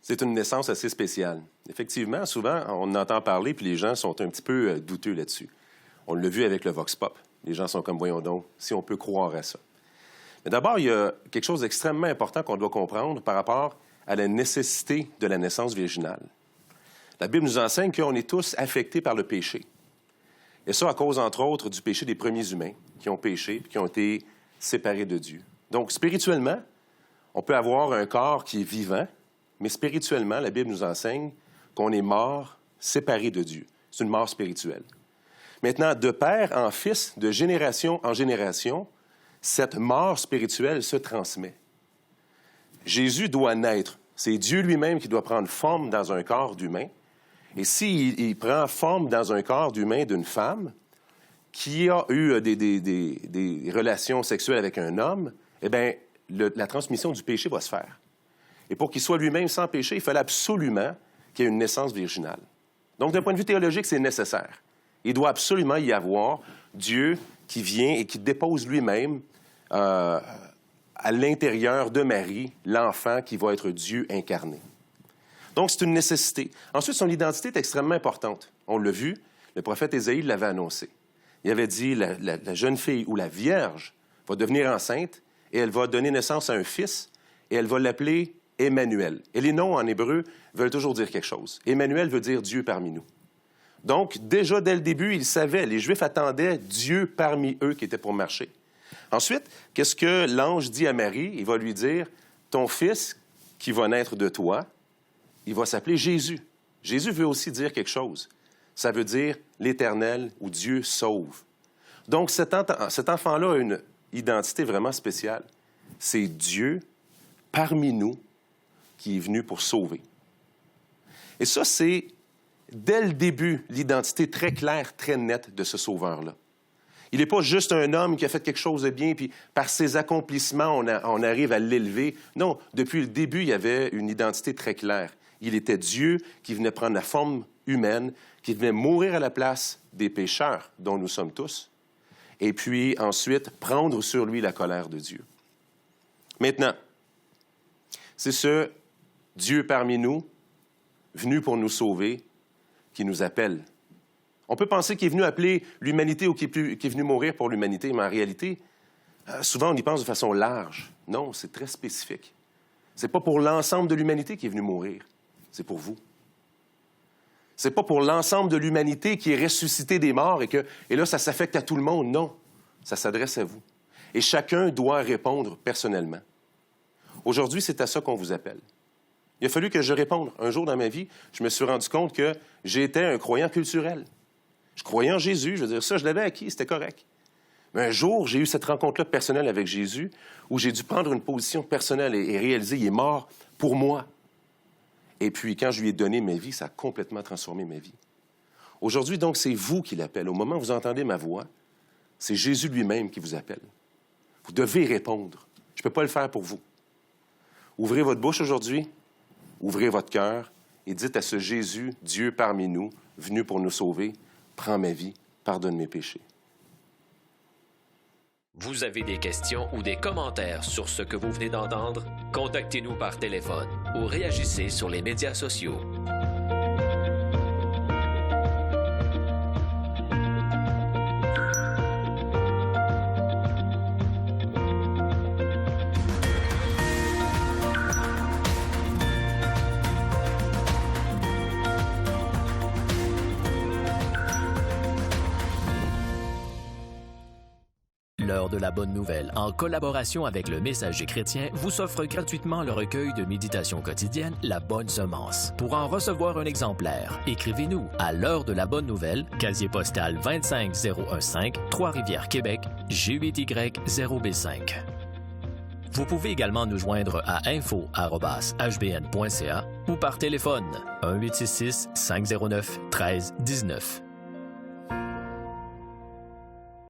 C'est une naissance assez spéciale. Effectivement, souvent, on en entend parler, puis les gens sont un petit peu douteux là-dessus. On l'a vu avec le Vox Pop. Les gens sont comme, voyons donc, si on peut croire à ça. Mais d'abord, il y a quelque chose d'extrêmement important qu'on doit comprendre par rapport à la nécessité de la naissance virginale. La Bible nous enseigne qu'on est tous affectés par le péché. Et ça à cause, entre autres, du péché des premiers humains qui ont péché et qui ont été séparés de Dieu. Donc, spirituellement, on peut avoir un corps qui est vivant, mais spirituellement, la Bible nous enseigne qu'on est mort, séparé de Dieu. C'est une mort spirituelle. Maintenant, de père en fils, de génération en génération, cette mort spirituelle se transmet. Jésus doit naître. C'est Dieu lui-même qui doit prendre forme dans un corps d'humain. Et s'il prend forme dans un corps d'humain d'une femme qui a eu des relations sexuelles avec un homme, eh bien, la transmission du péché va se faire. Et pour qu'il soit lui-même sans péché, il fallait absolument qu'il y ait une naissance virginale. Donc, d'un point de vue théologique, c'est nécessaire. Il doit absolument y avoir Dieu qui vient et qui dépose lui-même à l'intérieur de Marie l'enfant qui va être Dieu incarné. Donc, c'est une nécessité. Ensuite, son identité est extrêmement importante. On l'a vu, le prophète Ésaïe l'avait annoncé. Il avait dit, la jeune fille ou la Vierge va devenir enceinte et elle va donner naissance à un fils et elle va l'appeler Emmanuel. Et les noms en hébreu veulent toujours dire quelque chose. Emmanuel veut dire Dieu parmi nous. Donc, déjà dès le début, ils savaient, les Juifs attendaient Dieu parmi eux qui était pour marcher. Ensuite, qu'est-ce que l'ange dit à Marie? Il va lui dire, ton fils qui va naître de toi, il va s'appeler Jésus. Jésus veut aussi dire quelque chose. Ça veut dire l'Éternel ou Dieu sauve. Donc, cet enfant-là a une identité vraiment spéciale. C'est Dieu parmi nous qui est venu pour sauver. Et ça, c'est, dès le début, l'identité très claire, très nette de ce sauveur-là. Il n'est pas juste un homme qui a fait quelque chose de bien, puis par ses accomplissements, on arrive à l'élever. Non, depuis le début, il y avait une identité très claire. Il était Dieu qui venait prendre la forme humaine, qui venait mourir à la place des pécheurs, dont nous sommes tous, et puis ensuite prendre sur lui la colère de Dieu. Maintenant, c'est ce Dieu parmi nous, venu pour nous sauver, qui nous appelle. On peut penser qu'il est venu appeler l'humanité ou qu'il est venu mourir pour l'humanité, mais en réalité, souvent on y pense de façon large. Non, c'est très spécifique. Ce n'est pas pour l'ensemble de l'humanité qui est venu mourir, c'est pour vous. Ce n'est pas pour l'ensemble de l'humanité qui est ressuscité des morts et là, ça s'affecte à tout le monde. Non, ça s'adresse à vous. Et chacun doit répondre personnellement. Aujourd'hui, c'est à ça qu'on vous appelle. Il a fallu que je réponde. Un jour dans ma vie, je me suis rendu compte que j'étais un croyant culturel. Je croyais en Jésus, je veux dire, ça, je l'avais acquis, c'était correct. Mais un jour, j'ai eu cette rencontre-là personnelle avec Jésus, où j'ai dû prendre une position personnelle et réaliser, il est mort pour moi. Et puis, quand je lui ai donné ma vie, ça a complètement transformé ma vie. Aujourd'hui, donc, c'est vous qui l'appelle. Au moment où vous entendez ma voix, c'est Jésus lui-même qui vous appelle. Vous devez répondre. Je ne peux pas le faire pour vous. Ouvrez votre bouche aujourd'hui, ouvrez votre cœur et dites à ce Jésus, Dieu parmi nous, venu pour nous sauver, prends ma vie, pardonne mes péchés. Vous avez des questions ou des commentaires sur ce que vous venez d'entendre? Contactez-nous par téléphone ou réagissez sur les médias sociaux. L'heure de la bonne nouvelle, en collaboration avec le Messager chrétien, vous offre gratuitement le recueil de méditation quotidienne La Bonne Semence. Pour en recevoir un exemplaire, écrivez-nous à l'heure de la bonne nouvelle, casier postal 25015, Trois-Rivières, Québec, G8Y0B5. Vous pouvez également nous joindre à info@hbn.ca ou par téléphone 1-866-509-1319.